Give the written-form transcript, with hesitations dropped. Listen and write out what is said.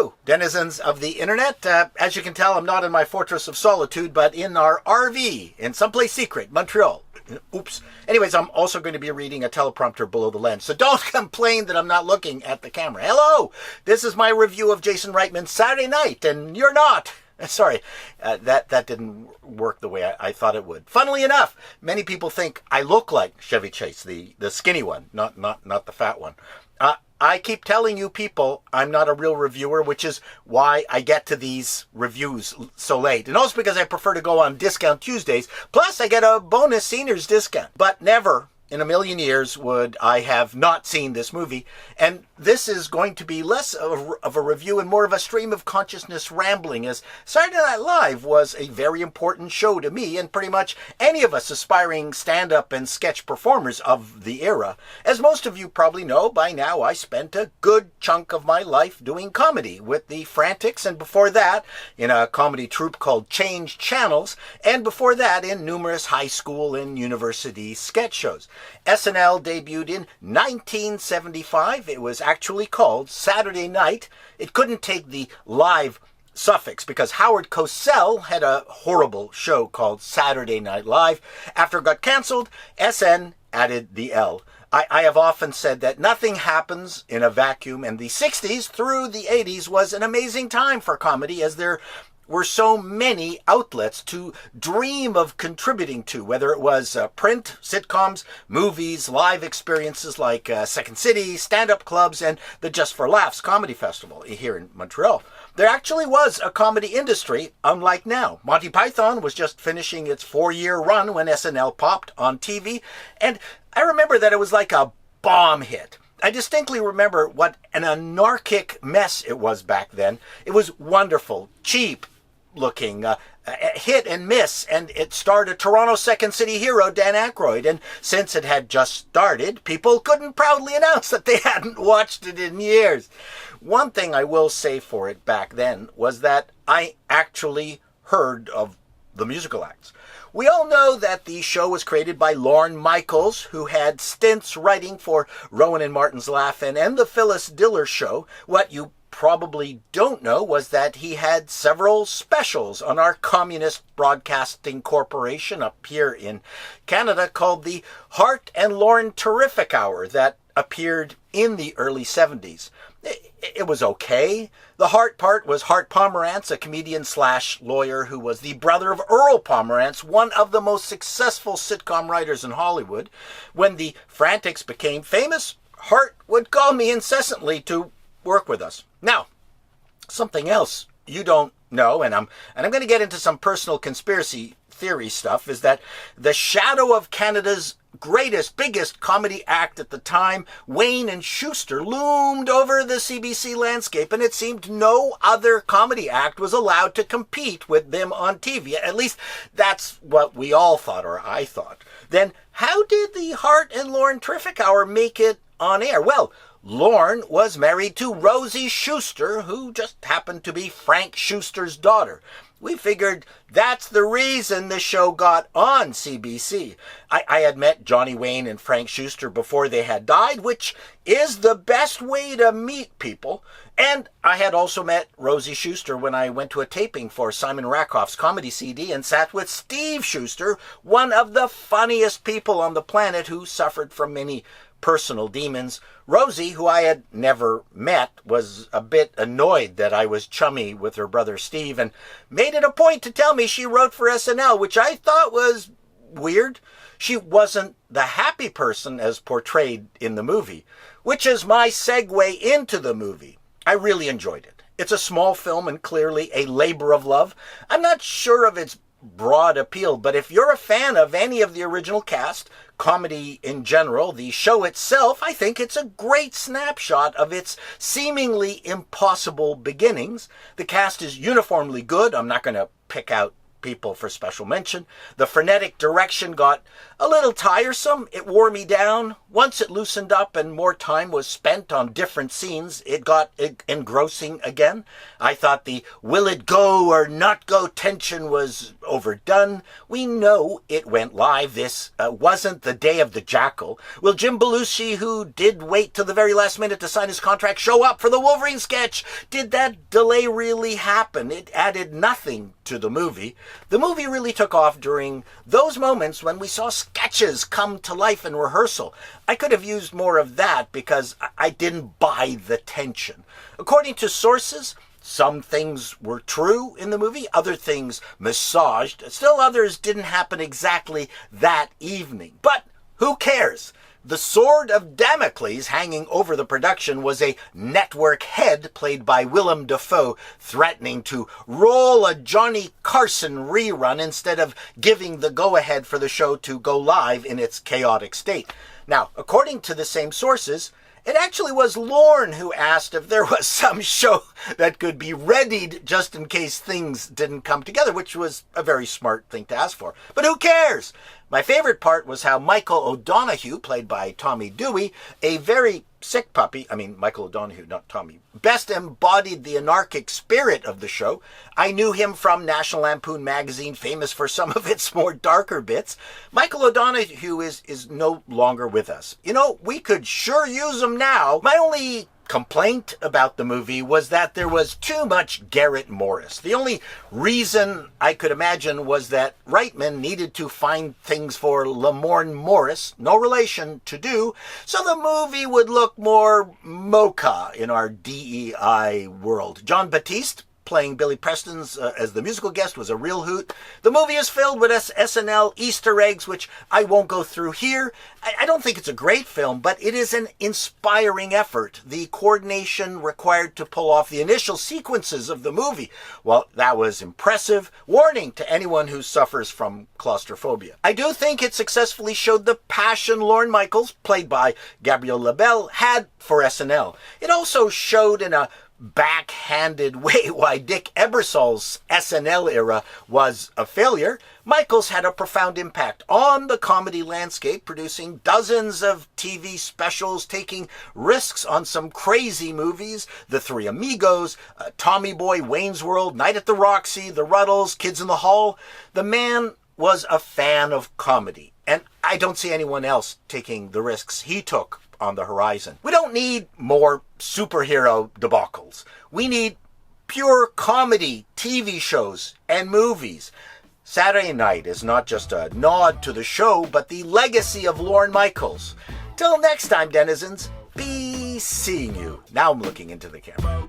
Hello, denizens of the internet. As you can tell, I'm not in my fortress of solitude, but in our RV in someplace secret, Montreal. Oops. Anyways, I'm also going to be reading a teleprompter below the lens, so don't complain that I'm not looking at the camera. Hello, this is my review of Jason Reitman's Saturday Night, and you're not. Sorry, that didn't work the way I thought it would. Funnily enough, many people think I look like Chevy Chase, the skinny one, not the fat one. I keep telling you people I'm not a real reviewer, which is why I get to these reviews so late. And also because I prefer to go on Discount Tuesdays. Plus, I get a bonus seniors discount. But never in a million years would I have not seen this movie. And this is going to be less of a review and more of a stream of consciousness rambling, as Saturday Night Live was a very important show to me and pretty much any of us aspiring stand-up and sketch performers of the era. As most of you probably know by now, I spent a good chunk of my life doing comedy with the Frantics, and before that in a comedy troupe called Change Channels, and before that in numerous high school and university sketch shows. SNL debuted in 1975. It was actually called Saturday Night. It couldn't take the live suffix because Howard Cosell had a horrible show called Saturday Night Live. After it got canceled, SN added the L. I have often said that nothing happens in a vacuum, and the 60s through the 80s was an amazing time for comedy, as there were so many outlets to dream of contributing to, whether it was print, sitcoms, movies, live experiences like Second City, stand-up clubs, and the Just for Laughs Comedy Festival here in Montreal. There actually was a comedy industry, unlike now. Monty Python was just finishing its 4-year run when SNL popped on TV, and I remember that it was like a bomb hit. I distinctly remember what an anarchic mess it was back then. It was wonderful, cheap looking, hit and miss, and it starred a Toronto Second City hero, Dan Aykroyd, and since it had just started, people couldn't proudly announce that they hadn't watched it in years. One thing I will say for it back then was that I actually heard of the musical acts. We all know that the show was created by Lorne Michaels, who had stints writing for Rowan and Martin's Laugh-In and The Phyllis Diller Show. What you probably don't know was that he had several specials on our Communist Broadcasting Corporation up here in Canada called the Hart and Lorne Terrific Hour that appeared in the early 70s. It was okay. The Hart part was Hart Pomerantz, a comedian/lawyer who was the brother of Earl Pomerantz, one of the most successful sitcom writers in Hollywood. When the Frantics became famous, Hart would call me incessantly to work with us. Now, something else you don't know, and I'm going to get into some personal conspiracy theory stuff, is that the shadow of Canada's greatest, biggest comedy act at the time, Wayne and Schuster, loomed over the CBC landscape, and it seemed no other comedy act was allowed to compete with them on TV. At least that's what we all thought, or I thought. Then how did the Hart and Lorne Terrific Hour make it on air? Well, Lorne was married to Rosie Schuster, who just happened to be Frank Schuster's daughter. We figured that's the reason the show got on CBC. I had met Johnny Wayne and Frank Schuster before they had died, which is the best way to meet people. And I had also met Rosie Schuster when I went to a taping for Simon Rakoff's comedy CD and sat with Steve Schuster, one of the funniest people on the planet who suffered from many personal demons. Rosie, who I had never met, was a bit annoyed that I was chummy with her brother Steve and made it a point to tell me she wrote for SNL, which I thought was weird. She wasn't the happy person as portrayed in the movie, which is my segue into the movie. I really enjoyed it. It's a small film and clearly a labor of love. I'm not sure of its broad appeal, but if you're a fan of any of the original cast, comedy in general, the show itself, I think it's a great snapshot of its seemingly impossible beginnings. The cast is uniformly good. I'm not going to pick out people for special mention. The frenetic direction got a little tiresome. It wore me down. Once it loosened up and more time was spent on different scenes, it got engrossing again. I thought the will it go or not go tension was overdone. We know it went live. This wasn't the day of the jackal. Will Jim Belushi, who did wait till the very last minute to sign his contract, show up for the Wolverine sketch? Did that delay really happen? It added nothing to the movie. The movie really took off during those moments when we saw sketches come to life in rehearsal. I could have used more of that because I didn't buy the tension. According to sources, some things were true in the movie, other things massaged. Still others didn't happen exactly that evening. But who cares? The sword of Damocles hanging over the production was a network head played by Willem Dafoe threatening to roll a Johnny Carson rerun instead of giving the go-ahead for the show to go live in its chaotic state. Now, according to the same sources, it actually was Lorne who asked if there was some show that could be readied just in case things didn't come together, which was a very smart thing to ask for. But who cares? My favorite part was how Michael O'Donoghue, played by Tommy Dewey, a very sick puppy, Michael O'Donoghue, not Tommy, best embodied the anarchic spirit of the show. I knew him from National Lampoon magazine, famous for some of its more darker bits. Michael O'Donoghue is no longer with us. We could sure use him now. My only complaint about the movie was that there was too much Garrett Morris. The only reason I could imagine was that Reitman needed to find things for Lamorne Morris, no relation, to do, so the movie would look more mocha in our DEI world. John Batiste, playing Billy Preston's as the musical guest, was a real hoot. The movie is filled with SNL Easter eggs, which I won't go through here. I don't think it's a great film, but it is an inspiring effort. The coordination required to pull off the initial sequences of the movie, well, that was impressive. Warning to anyone who suffers from claustrophobia. I do think it successfully showed the passion Lorne Michaels, played by Gabrielle Labelle, had for SNL. It also showed in a backhanded way why Dick Ebersol's SNL era was a failure. Michaels had a profound impact on the comedy landscape, producing dozens of TV specials, taking risks on some crazy movies: The Three Amigos, Tommy Boy, Wayne's World, Night at the Roxy, The Ruddles, Kids in the Hall. The man was a fan of comedy, and I don't see anyone else taking the risks he took on the horizon. We don't need more superhero debacles. We need pure comedy TV shows and movies. Saturday Night is not just a nod to the show, but the legacy of Lorne Michaels. Till next time, denizens, be seeing you. Now I'm looking into the camera.